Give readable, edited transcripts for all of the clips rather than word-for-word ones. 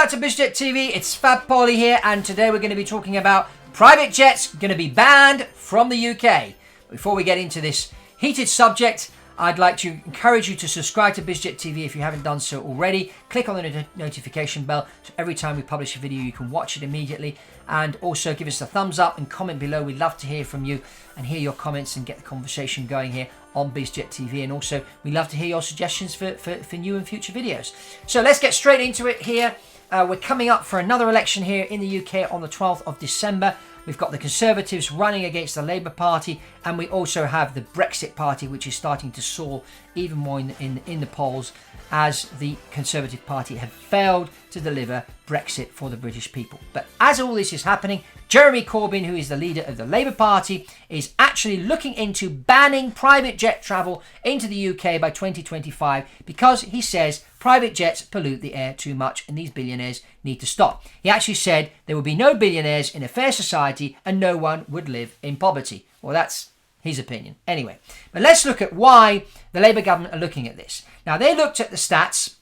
back to Biz Jet TV. It's Fab Poli here, and today we're going to be talking about private jets going to be banned from the UK. Before we get into this heated subject, I'd like to encourage you to subscribe to Biz Jet TV if you haven't done so already. Click on the notification bell so every time we publish a video you can watch it immediately. And also give us a thumbs up and comment below. We'd love to hear from you and hear your comments and get the conversation going here on Biz Jet TV. And also we love to hear your suggestions for new and future videos. So let's get straight into it here. We're coming up for another election here in the UK on the 12th of December. We've got the Conservatives running against the Labour Party, and we also have the Brexit Party, which is starting to soar even more in the polls as the Conservative Party have failed to deliver Brexit for the British people. But as all this is happening, Jeremy Corbyn, who is the leader of the Labour Party, is actually looking into banning private jet travel into the UK by 2025 because he says private jets pollute the air too much and these billionaires need to stop. He actually said there would be no billionaires in a fair society and no one would live in poverty. Well, that's his opinion. Anyway, but let's look at why the Labour government are looking at this. Now, they looked at the stats,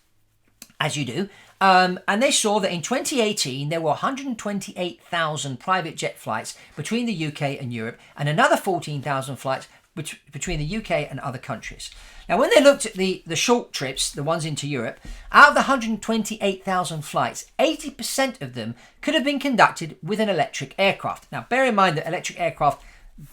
as you do, and they saw that in 2018 there were 128,000 private jet flights between the UK and Europe and another 14,000 flights between the UK and other countries. Now, when they looked at the short trips, the ones into Europe, out of the 128,000 flights, 80% of them could have been conducted with an electric aircraft. Now, bear in mind that electric aircraft,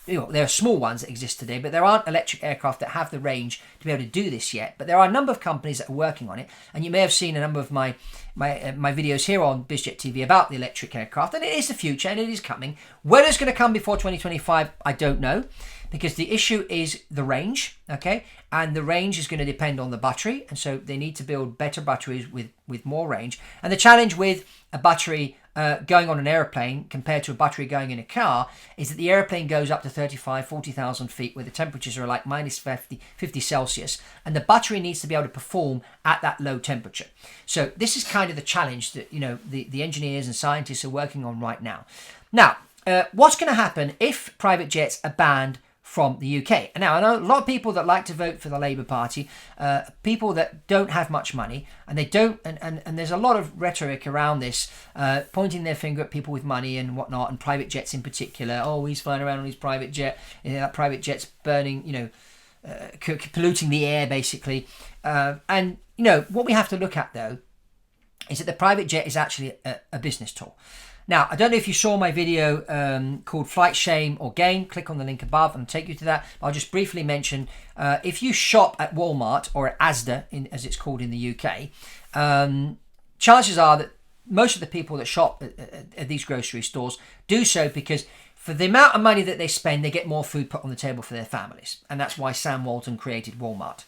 there are small ones that exist today, but there aren't electric aircraft that have the range to be able to do this yet. But there are a number of companies that are working on it, and you may have seen a number of my videos here on Biz Jet TV about the electric aircraft, and it is the future and it is coming. Whether it's going to come before 2025, I don't know, because the issue is the range, okay? And the range is going to depend on the battery, and so they need to build better batteries with more range. And the challenge with a battery going on an airplane compared to a battery going in a car is that the airplane goes up to 35, 40,000 feet where the temperatures are like minus 50 Celsius, and the battery needs to be able to perform at that low temperature. So this is kind of the challenge that the engineers and scientists are working on right now. Now, what's going to happen if private jets are banned from the UK? And now, I know a lot of people that like to vote for the Labour Party, people that don't have much money, and they don't, and there's a lot of rhetoric around this, pointing their finger at people with money and whatnot, and private jets in particular. Oh, he's flying around on his private jet, that private jet's burning, polluting the air, basically. And what we have to look at, though, is that the private jet is actually a business tool. Now, I don't know if you saw my video called Flight Shame or Gain. Click on the link above and I'll take you to that. I'll just briefly mention, if you shop at Walmart or at Asda, as it's called in the UK, chances are that most of the people that shop at these grocery stores do so because for the amount of money that they spend, they get more food put on the table for their families. And that's why Sam Walton created Walmart.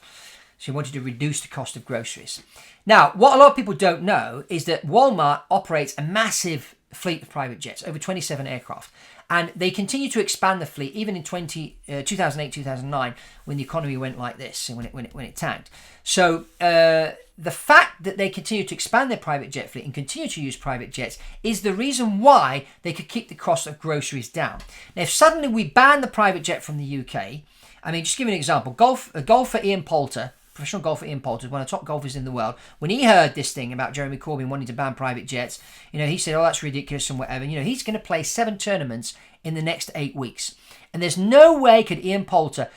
So he wanted to reduce the cost of groceries. Now, what a lot of people don't know is that Walmart operates a massive fleet of private jets, over 27 aircraft. And they continue to expand the fleet even in 2008, 2009, when the economy went like this and when it tanked. So the fact that they continue to expand their private jet fleet and continue to use private jets is the reason why they could keep the cost of groceries down. Now, if suddenly we ban the private jet from the UK, I mean, just give you an example. Golfer Ian Poulter, professional golfer Ian Poulter, one of the top golfers in the world, when he heard this thing about Jeremy Corbyn wanting to ban private jets, he said, oh, that's ridiculous and whatever. He's going to play 7 tournaments in the next 8 weeks. And there's no way could Ian Poulter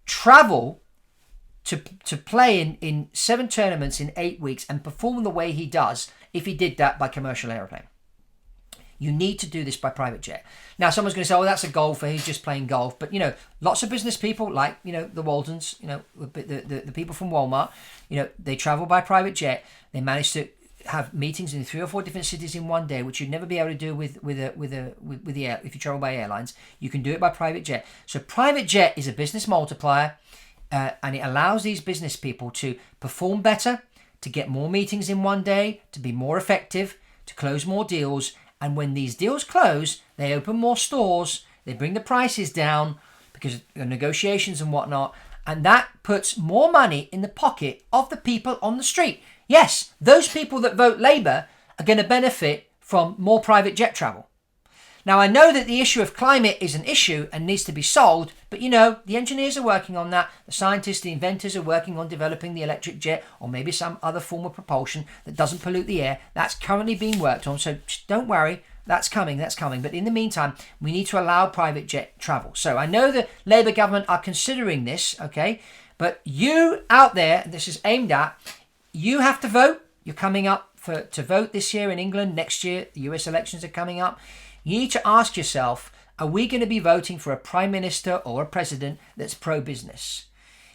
travel to play in 7 tournaments in 8 weeks and perform the way he does if he did that by commercial aeroplane. You need to do this by private jet. Now, someone's going to say, oh, that's a golfer, he's just playing golf. But, lots of business people like, the Waltons, the people from Walmart, they travel by private jet. They manage to have meetings in 3 or 4 different cities in one day, which you'd never be able to do with the air. If you travel by airlines, you can do it by private jet. So private jet is a business multiplier, and it allows these business people to perform better, to get more meetings in one day, to be more effective, to close more deals. And when these deals close, they open more stores, they bring the prices down because of negotiations and whatnot, and that puts more money in the pocket of the people on the street. Yes, those people that vote Labour are going to benefit from more private jet travel. Now, I know that the issue of climate is an issue and needs to be solved, but the engineers are working on that. The scientists, the inventors are working on developing the electric jet or maybe some other form of propulsion that doesn't pollute the air. That's currently being worked on, so don't worry. That's coming. But in the meantime, we need to allow private jet travel. So I know the Labour government are considering this, okay? But you out there, this is aimed at, you have to vote. You're coming up to vote this year in England. Next year, the US elections are coming up. You need to ask yourself, are we going to be voting for a prime minister or a president that's pro-business?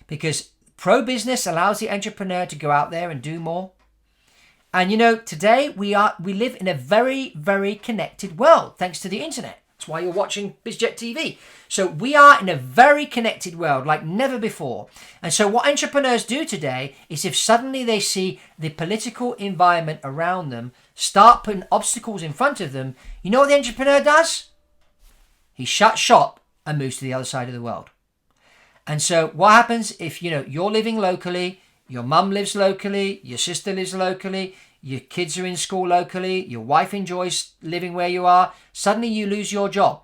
Because pro-business allows the entrepreneur to go out there and do more. And today we live in a very, very connected world, thanks to the internet. That's why you're watching Biz Jet TV. So we are in a very connected world like never before. And so what entrepreneurs do today is if suddenly they see the political environment around them start putting obstacles in front of them, you know what the entrepreneur does? He shuts shop and moves to the other side of the world. And so what happens if, you're living locally, your mum lives locally, your sister lives locally, your kids are in school locally, your wife enjoys living where you are, suddenly you lose your job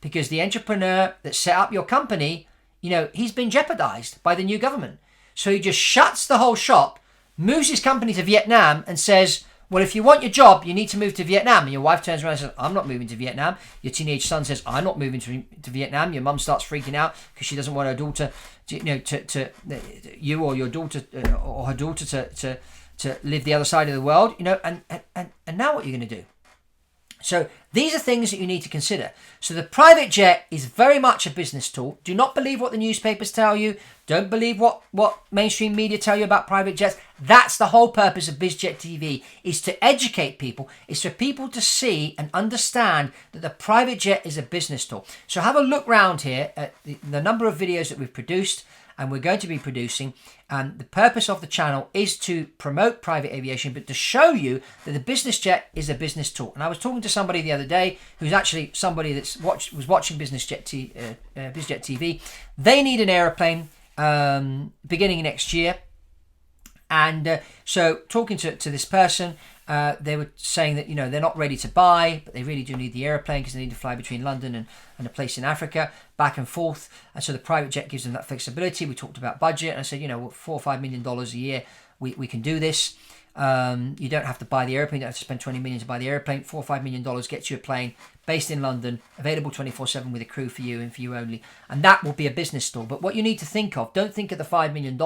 because the entrepreneur that set up your company, he's been jeopardized by the new government. So he just shuts the whole shop, moves his company to Vietnam and says, well, if you want your job, you need to move to Vietnam. And your wife turns around and says, I'm not moving to Vietnam. Your teenage son says, I'm not moving to Vietnam. Your mum starts freaking out because she doesn't want her daughter, you or your daughter or her daughter to live the other side of the world, and now what are you going to do? So these are things that you need to consider. So the private jet is very much a business tool. Do not believe what the newspapers tell you. Don't believe what mainstream media tell you about private jets. That's the whole purpose of Biz Jet TV, is to educate people, is for people to see and understand that the private jet is a business tool. So have a look round here at the number of videos that we've produced and we're going to be producing. And the purpose of the channel is to promote private aviation, but to show you that the business jet is a business tool. And I was talking to somebody the other day who's actually somebody was watching Biz Jet TV. They need an aeroplane beginning next year. And so talking to this person, they were saying that, they're not ready to buy, but they really do need the aeroplane because they need to fly between London and a place in Africa, back and forth. And so the private jet gives them that flexibility. We talked about budget, and I said, $4 or $5 million a year, we can do this. You don't have to buy the airplane. You don't have to spend $20 million to buy the airplane. $4 or $5 million gets you a plane based in London, available 24/7 with a crew for you and for you only. And that will be a business store. But what you need to think of, don't think of the $5 million.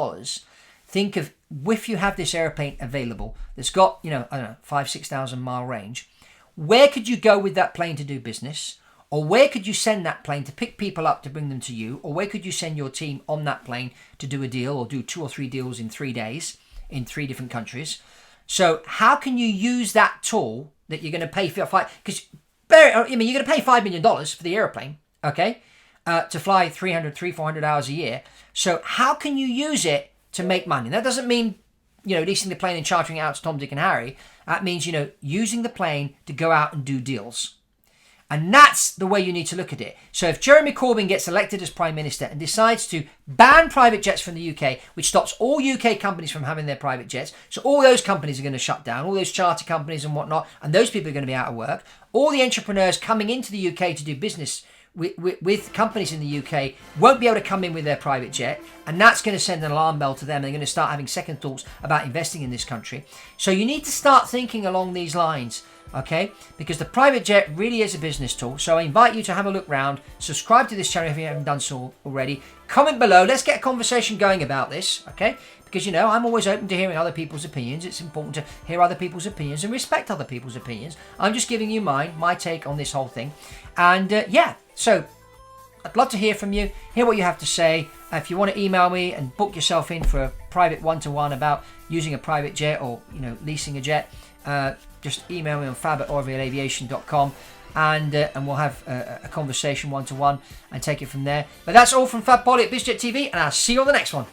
Think of if you have this airplane available that's got, 5,000-6,000 mile range, where could you go with that plane to do business? Or where could you send that plane to pick people up to bring them to you? Or where could you send your team on that plane to do a deal or do 2 or 3 deals in 3 days in 3 different countries? So how can you use that tool that you're going to pay for? Because you're going to pay $5 million for the airplane, okay, to fly 300-400 hours a year. So how can you use it to make money? That doesn't mean, leasing the plane and chartering it out to Tom, Dick and Harry. That means, using the plane to go out and do deals. And that's the way you need to look at it. So if Jeremy Corbyn gets elected as Prime Minister and decides to ban private jets from the UK, which stops all UK companies from having their private jets, so all those companies are going to shut down, all those charter companies and whatnot, and those people are going to be out of work. All the entrepreneurs coming into the UK to do business with companies in the UK won't be able to come in with their private jet, and that's going to send an alarm bell to them. They're going to start having second thoughts about investing in this country. So you need to start thinking along these lines, okay? Because the private jet really is a business tool. So I invite you to have a look round, subscribe to this channel if you haven't done so already, comment below, let's get a conversation going about this, okay? Because, I'm always open to hearing other people's opinions. It's important to hear other people's opinions and respect other people's opinions. I'm just giving you my take on this whole thing. And so I'd love to hear from you, hear what you have to say. If you want to email me and book yourself in for a private one-to-one about using a private jet or, leasing a jet, just email me on fab@orvilleaviation.com. And we'll have a conversation one-to-one and take it from there. But that's all from Fab Poli at Biz Jet TV, and I'll see you on the next one.